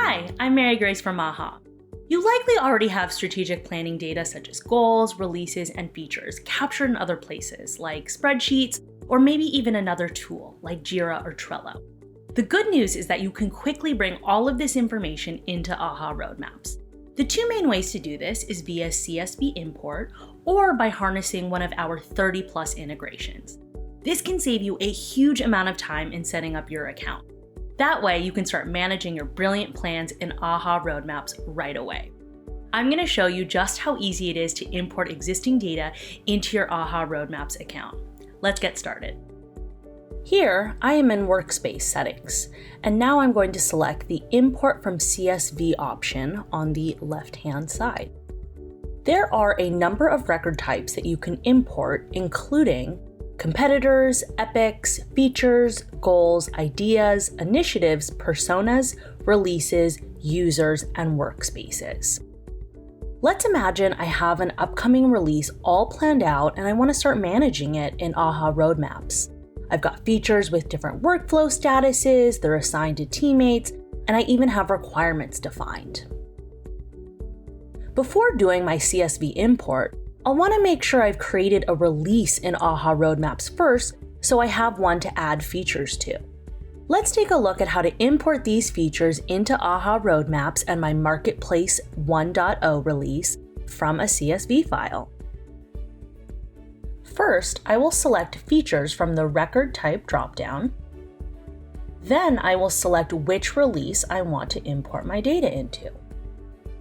Hi, I'm Mary Grace from AHA. You likely already have strategic planning data such as goals, releases, and features captured in other places like spreadsheets or maybe even another tool like Jira or Trello. The good news is that you can quickly bring all of this information into AHA roadmaps. The two main ways to do this is via CSV import or by harnessing one of our 30+ integrations. This can save you a huge amount of time in setting up your account. That way, you can start managing your brilliant plans in AHA roadmaps right away. I'm going to show you just how easy it is to import existing data into your AHA roadmaps account. Let's get started. Here, I am in Workspace settings, and now I'm going to select the Import from CSV option on the left-hand side. There are a number of record types that you can import, including competitors, epics, features, goals, ideas, initiatives, personas, releases, users, and workspaces. Let's imagine I have an upcoming release all planned out and I want to start managing it in AHA roadmaps. I've got features with different workflow statuses, they're assigned to teammates, and I even have requirements defined. Before doing my CSV import, I'll want to make sure I've created a release in AHA roadmaps first so I have one to add features to. Let's take a look at how to import these features into AHA roadmaps and my Marketplace 1.0 release from a CSV file. First, I will select features from the record type dropdown. Then I will select which release I want to import my data into.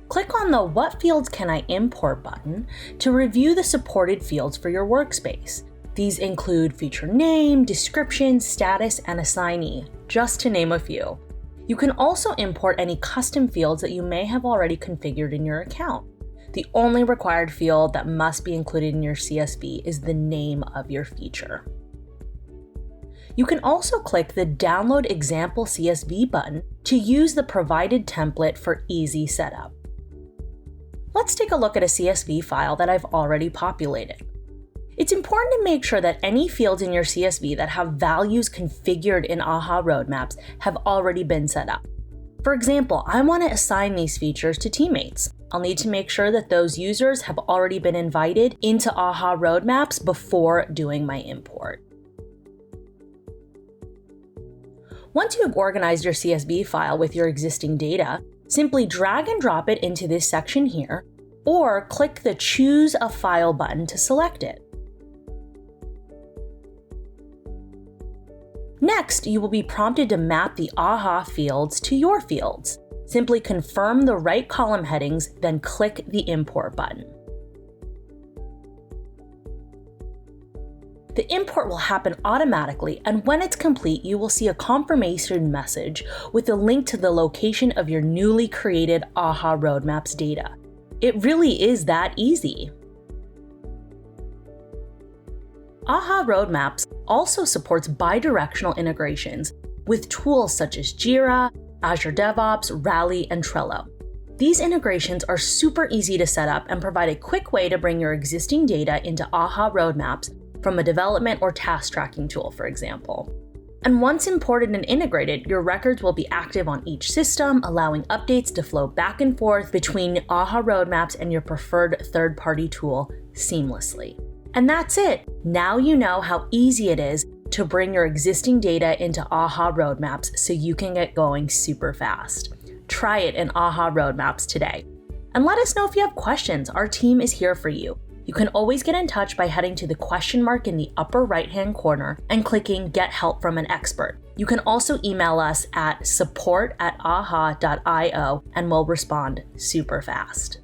Click on the What Fields Can I Import button to review the supported fields for your workspace. These include feature name, description, status, and assignee, just to name a few. You can also import any custom fields that you may have already configured in your account. The only required field that must be included in your CSV is the name of your feature. You can also click the Download Example CSV button to use the provided template for easy setup. Let's take a look at a CSV file that I've already populated. It's important to make sure that any fields in your CSV that have values configured in AHA roadmaps have already been set up. For example, I want to assign these features to teammates. I'll need to make sure that those users have already been invited into AHA roadmaps before doing my import. Once you have organized your CSV file with your existing data, simply drag and drop it into this section here, or click the Choose a File button to select it. Next, you will be prompted to map the AHA fields to your fields. Simply confirm the right column headings, then click the Import button. The import will happen automatically, and when it's complete, you will see a confirmation message with a link to the location of your newly created AHA roadmaps data. It really is that easy. AHA roadmaps also supports bidirectional integrations with tools such as Jira, Azure DevOps, Rally, and Trello. These integrations are super easy to set up and provide a quick way to bring your existing data into AHA roadmaps from a development or task tracking tool, for example. And once imported and integrated, your records will be active on each system, allowing updates to flow back and forth between AHA roadmaps and your preferred third-party tool seamlessly. And that's it. Now you know how easy it is to bring your existing data into AHA roadmaps so you can get going super fast. Try it in AHA roadmaps today. And let us know if you have questions. Our team is here for you. You can always get in touch by heading to the question mark in the upper right-hand corner and clicking Get Help from an Expert. You can also email us at support@aha.io and we'll respond super fast.